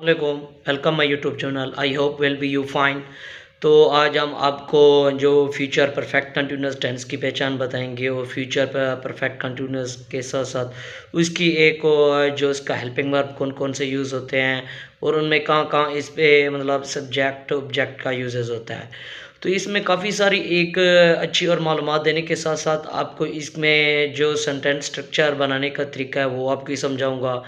वालेकुम। Welcome my YouTube channel. I hope will be you fine. तो आज हम आपको जो फ्यूचर परफेक्ट कंटिन्यूस टेंस की पहचान बताएंगे और फ्यूचर परफेक्ट कंटिन्यूस के साथ साथ उसकी एक जो इसका हेल्पिंग वर्ब कौन कौन से यूज़ होते हैं और उनमें कहाँ कहाँ इस पे मतलब सब्जेक्ट ऑब्जेक्ट का यूजेस होता है। तो इसमें काफ़ी सारी एक अच्छी और मालूमात देने के साथ साथ आपको इसमें जो सेंटेंस स्ट्रक्चर बनाने का तरीका है वो आपको समझाऊंगा।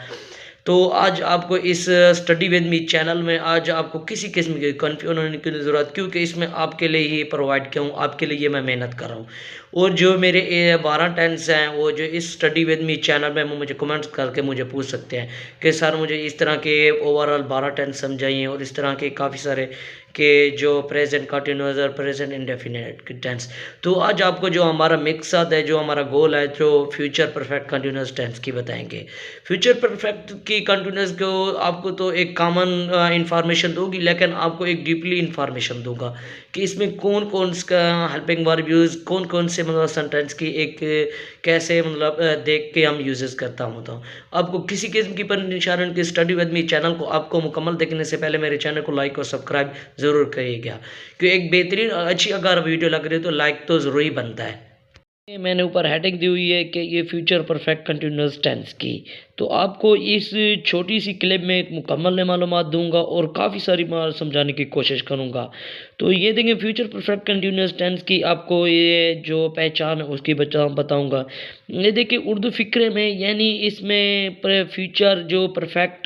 तो आज आपको इस स्टडी विद मी चैनल में आज आपको किसी किस्म की कन्फ्यूजन होने की ज़रूरत, क्योंकि इसमें आपके लिए ही प्रोवाइड किया हूँ, आपके लिए मैं मेहनत कर रहा हूँ। और जो मेरे 12 टेंस हैं वो जो इस स्टडी विद मी चैनल में वो मुझे कमेंट्स करके मुझे पूछ सकते हैं कि सर मुझे इस तरह के ओवरऑल 12 टेंस समझाइए और इस तरह के काफ़ी सारे के जो प्रेजेंट कंटिन्यूअस और प्रेजेंट इंडेफिनिट टेंस। तो आज आपको जो हमारा मकसद है, जो हमारा गोल है, जो फ्यूचर परफेक्ट कंटिन्यूअस टेंस की बताएंगे। फ्यूचर परफेक्ट की कंटिन्यूअस को आपको तो एक कॉमन इंफॉर्मेशन दूंगी, लेकिन आपको एक डीपली इंफॉर्मेशन दूंगा कि इसमें कौन कौन सा हेल्पिंग वर्ब यूज़, कौन कौन से मतलब सेंटेंस की एक कैसे मतलब देख के हम यूजेस करता हूँ। तो आपको किसी किस्म की परेशानी की स्टडी विद मी चैनल को आपको मुकम्मल देखने से पहले मेरे चैनल को लाइक और सब्सक्राइब ज़रूर करिएगा, क्योंकि एक बेहतरीन और अच्छी अगर वीडियो लग रही है तो लाइक तो ज़रूर ही बनता है। ये मैंने ऊपर हेडिंग दी हुई है कि ये फ्यूचर परफेक्ट कंटिन्यूअस टेंस की। तो आपको इस छोटी सी क्लिप में एक मुकम्मल मालूमात दूंगा और काफ़ी सारी बार समझाने की कोशिश करूंगा। तो ये देखें, फ्यूचर परफेक्ट कंटिन्यूअस टेंस की आपको ये जो पहचान है उसकी बताऊंगा। ये देखिए, उर्दू फ़िक्रे में यानी इसमें फ्यूचर जो परफेक्ट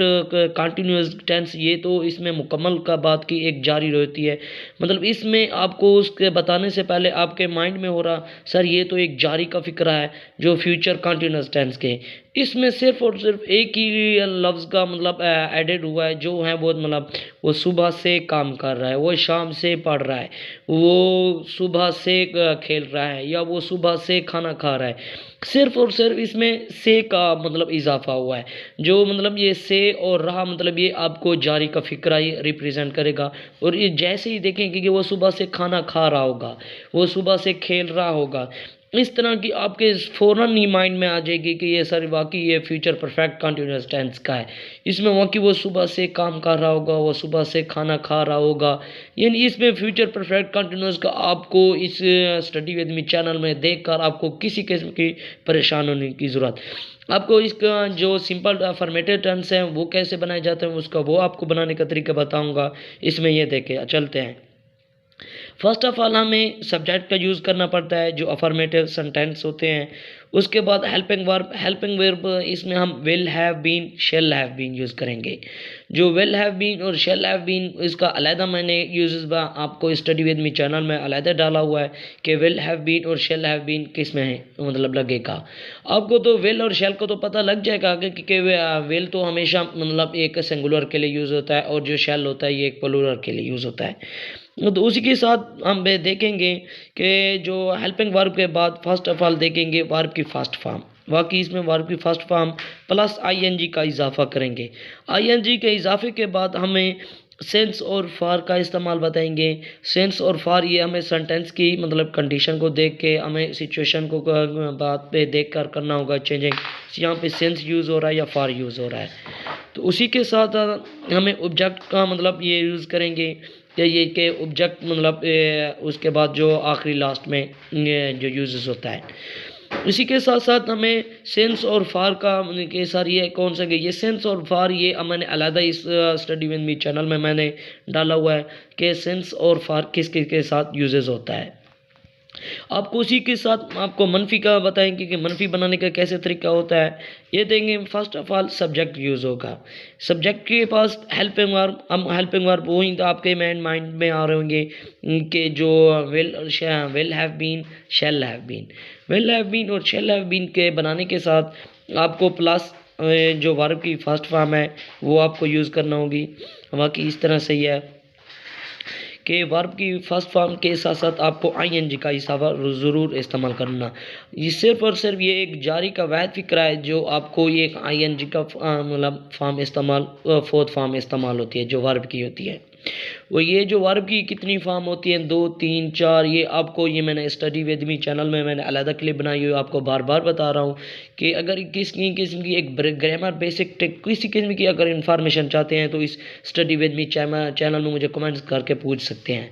कंटिन्यूअस टेंस, ये तो इसमें मुकम्मल का बात की एक जारी रहती है। मतलब इसमें आपको उसके बताने से पहले आपके माइंड में हो रहा, सर ये तो एक जारी का फ़िक्रा है जो फ्यूचर कंटिन्यूअस टेंस के, इसमें सिर्फ और सिर्फ एक ही लफ्ज़ का मतलब एडेड हुआ है, जो है वो मतलब वो सुबह से काम कर रहा है, वो शाम से पढ़ रहा है, वो सुबह से खेल रहा है, या वो सुबह से खाना खा रहा है। सिर्फ और सिर्फ इसमें से का मतलब इजाफा हुआ है, जो मतलब ये से और रहा मतलब ये आपको जारी का फ़िक्रा ही रिप्रेजेंट करेगा। और ये जैसे ही देखेंगे कि वो सुबह से खाना खा रहा होगा, वो सुबह से खेल रहा होगा, इस तरह की आपके फ़ौरन ही माइंड में आ जाएगी कि ये सर वाकई ये फ्यूचर परफेक्ट कंटिन्यूअस टेंस का है। इसमें वाकई वो सुबह से काम कर रहा होगा, वो सुबह से खाना खा रहा होगा। यानी इसमें फ्यूचर परफेक्ट कंटिन्यूअस का आपको इस स्टडी विद मी चैनल में देखकर आपको किसी किस्म की परेशान होने की ज़रूरत। आपको इसका जो सिंपल अफर्मेटिव टेंस है वो कैसे बनाए जाते हैं उसका वो आपको बनाने का तरीका बताऊंगा। इसमें ये देखें, चलते हैं। फर्स्ट ऑफ ऑल हमें सब्जेक्ट का यूज़ करना पड़ता है जो अफर्मेटिव सेंटेंस होते हैं। उसके बाद हेल्पिंग वर्ब इसमें हम will have been, shall have been use करेंगे। जो विल हैव बीन और शैल हैव बीन, इसका अलहदा मैंने यूजेस आपको स्टडी विद मी चैनल में अलहदा डाला हुआ है कि विल हैव बीन और शैल हैव बीन किस में है मतलब लगेगा। आपको तो विल और शैल को तो पता लग जाएगा कि विल तो हमेशा मतलब एक सिंगुलर के लिए यूज़ होता है और जो शैल होता है ये एक प्लूरल के लिए यूज़ होता है। तो उसी के साथ हम देखेंगे कि जो हेल्पिंग वर्ब के बाद फर्स्ट ऑफ ऑल देखेंगे वर्ब की फर्स्ट फॉर्म। वाकई इसमें वर्ब की फर्स्ट फॉर्म प्लस आईएनजी का इजाफा करेंगे। आईएनजी के इजाफे के बाद हमें सेंस और फार का इस्तेमाल बताएंगे। सेंस और फार ये हमें सेंटेंस की मतलब कंडीशन को देख के, हमें सिचुएशन को बात पे देख कर करना होगा चेंजिंग, यहाँ पे सेंस यूज़ हो रहा है या फार यूज़ हो रहा है। तो उसी के साथ हमें ऑब्जेक्ट का मतलब ये यूज़ करेंगे या ये कि ऑब्जेक्ट मतलब उसके बाद जो आखिरी लास्ट में जो यूजेस होता है। इसी के साथ साथ हमें सेंस और फार का के सर ये कौन सा ये सेंस और फार ये मैंने अलहदा इस स्टडी विद मी चैनल में मैंने डाला हुआ है कि सेंस और फार किस किस के साथ यूजेस होता है। आपको उसी के साथ आपको मनफी का बताएंगे कि मनफी बनाने का कैसे तरीका होता है। ये देंगे first of all subject use होगा। सब्जेक्ट के पास हेल्पिंग वर्ब, हम हेल्पिंग वर्ब वही तो आपके माइंड में आ रहे होंगे कि जो will have been, shall have been. Will have been और शैल हैव बीन के बनाने के साथ आपको प्लस जो वर्ब की फर्स्ट फॉर्म है वो आपको यूज़ करना होगी। बाकी इस तरह से ही है कि वर्ब की फर्स्ट फॉर्म के साथ साथ आपको आईएनजी का इजाफा ज़रूर इस्तेमाल करना। ये सिर्फ और सिर्फ ये एक जारी का वाहिद फ़िक्रा है जो आपको ये आईएनजी का मतलब फॉर्म इस्तेमाल फोर्थ फॉर्म इस्तेमाल होती है जो वर्ब की होती है। वो ये जो वर्ब की कितनी फॉर्म होती है, 2 3 4, ये आपको, ये मैंने स्टडी विद मी चैनल में मैंने अलग क्लिप बनाई हुई है, आपको बार बार बता रहा हूँ कि अगर किसी किस्म की एक ग्रामर बेसिक किसी किस्म की अगर इन्फॉर्मेशन चाहते हैं तो इस स्टडी विद मी चैनल में मुझे कमेंट्स करके पूछ सकते हैं।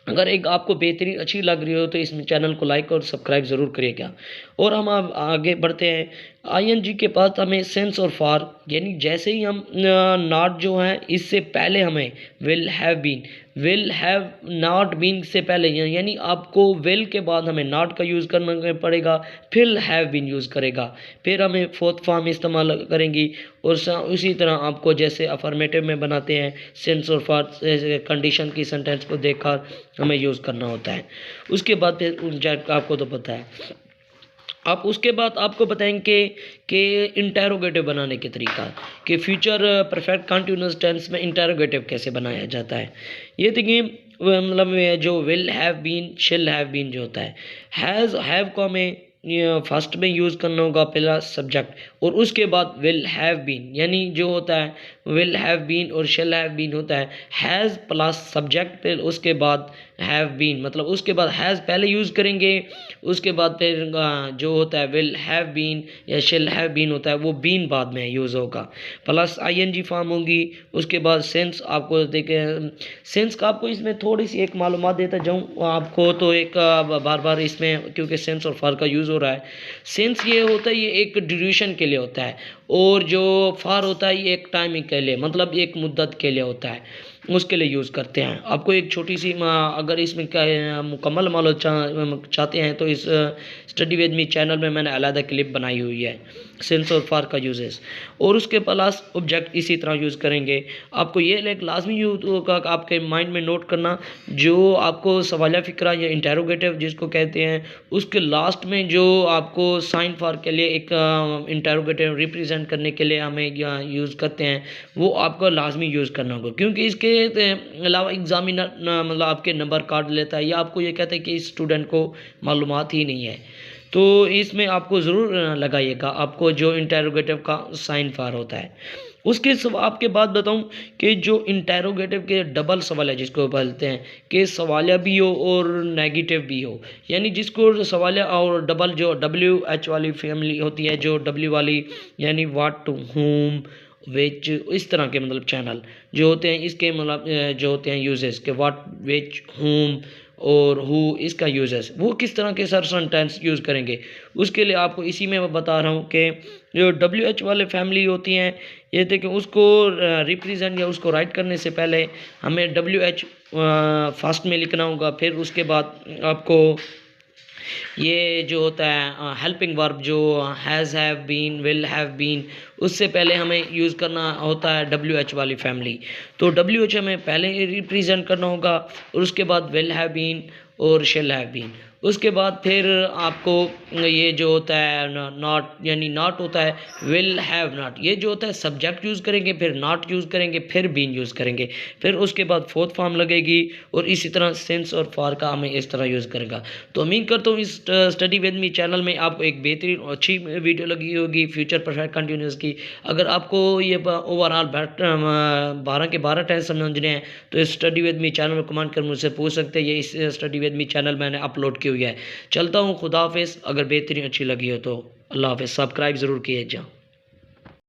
अगर एक आपको बेहतरीन अच्छी लग रही हो तो इस चैनल को लाइक और सब्सक्राइब ज़रूर करिएगा। और हम अब आगे बढ़ते हैं। आईएनजी के पास हमें सेंस और फॉर, यानी जैसे ही हम नॉट जो है इससे पहले हमें विल हैव नॉट बीन से पहले, यानी आपको विल के बाद हमें नॉट का यूज़ करना पड़ेगा, फिर हैव बीन यूज़ करेगा, फिर हमें फोर्थ फॉर्म इस्तेमाल करेंगी। और उसी तरह आपको जैसे अफर्मेटिव में बनाते हैं सेंस और फॉर कंडीशन की सेंटेंस को देखकर हमें यूज़ करना होता है। उसके बाद फिर आपको तो पता है, आप उसके बाद आपको बताएंगे कि इंटेरोगेटिव बनाने के तरीका, कि फ्यूचर परफेक्ट कंटिन्यूअस टेंस में इंटेरोगेटिव कैसे बनाया जाता है। ये देखिए, मतलब जो विल हैव बीन, शिल हैव बीन जो होता है, हैव को हमें फर्स्ट में यूज़ करना होगा पहला सब्जेक्ट, और उसके बाद विल हैव बीन, यानी जो होता है विल हैव बीन और शिल हैव बीन होता है हैज़ प्लस सब्जेक्ट, फिर उसके बाद हैव बीन, मतलब उसके बाद हैज़ पहले यूज़ करेंगे, उसके बाद फिर जो होता है विल हैव बीन या शिल हैव बीन होता है वो बीन बाद में यूज़ होगा, प्लस आईएनजी फॉर्म होगी। उसके बाद सेंस, आपको देखें सेंस का आपको इसमें थोड़ी सी एक मालूमात देता जाऊँ आपको, तो एक बार बार इसमें क्योंकि सेंस और फॉर का यूज़ हो रहा है। सेंस ये होता है, ये एक ड्यूरेशन के लिए होता है, और जो फॉर होता है ये एक टाइमिंग के लिए, मतलब एक मुद्दत के लिए होता है, उसके लिए यूज़ करते हैं। आपको एक छोटी सी अगर इसमें क्या मुकम्मल मालूम चाहते हैं तो इस स्टडी विद मी चैनल में मैंने अलग क्लिप बनाई हुई है सेंस और फॉर का यूजेस। और उसके प्लस ऑब्जेक्ट इसी तरह यूज़ करेंगे। आपको ये एक लाजमी यूज होगा आपके माइंड में नोट करना, जो आपको सवालिया फ़िक्रा या इंटेरोगेटिव जिसको कहते हैं, उसके लास्ट में जो आपको साइन फॉर के लिए एक इंटेरोगेटिव रिप्रेजेंट करने के लिए हमें यूज़ करते हैं, वो आपको लाजमी यूज़ करना होगा, क्योंकि इसके अलावा एग्जामिनर मतलब आपके नंबर काट लेता है या आपको ये कहता है कि इस स्टूडेंट को मालूमात ही नहीं है। तो इसमें आपको ज़रूर लगाइएगा आपको जो इंटेरोगेटिव का साइन फॉर होता है। उसके आपके बाद बताऊं कि जो इंटेरोगेटिव के डबल सवाल है जिसको बोलते हैं कि सवालिया भी हो और नेगेटिव भी हो, यानी जिसको सवालिया और डबल जो WH वाली फैमिली होती है, जो W वाली यानी व्हाट, टू, होम, विच, इस तरह के मतलब चैनल जो होते हैं, इसके मतलब जो होते हैं यूजेस के व्हाट, विच, होम और हु, इसका यूजेस वो किस तरह के सर सेंटेंस यूज़ करेंगे, उसके लिए आपको इसी में मैं बता रहा हूँ कि जो WH वाले फैमिली होती हैं, ये देखिए उसको रिप्रेजेंट या उसको राइट करने से पहले हमें WH फर्स्ट में लिखना होगा, फिर उसके बाद आपको ये जो होता है हेल्पिंग वर्ब जो has, have been, will have been, उससे पहले हमें यूज़ करना होता है WH वाली फैमिली। तो WH हमें पहले रिप्रेजेंट करना होगा, और उसके बाद विल हैव बीन और शिल हैव बीन। उसके बाद फिर आपको ये जो होता है नॉट, यानी नॉट होता है विल हैव नॉट, ये जो होता है सब्जेक्ट यूज़ करेंगे, फिर नॉट यूज़ करेंगे, फिर बीन यूज़ करेंगे, फिर उसके बाद फोर्थ फॉर्म लगेगी, और इसी तरह सेंस और फॉर का हमें इस तरह यूज़ करेगा। तो उम्मीद करता हूँ इस स्टडी विद मी चैनल में आपको एक बेहतरीन और अच्छी वीडियो लगी होगी फ्यूचर परफेक्ट कंटिन्यूअस की। अगर आपको ये ओवरऑल 12 के 12 टेस्ट समझने हैं तो इस स्टडी विद मी चैनल में कमेंट कर मुझसे पूछ सकते हैं। ये इस स्टडी विद मी चैनल मैंने अपलोड की हुई है। चलता हूँ, खुदा हाफिज़। अगर बेहतरीन अच्छी लगी हो तो अल्लाह हाफिज़, सब्सक्राइब ज़रूर किए जाओ।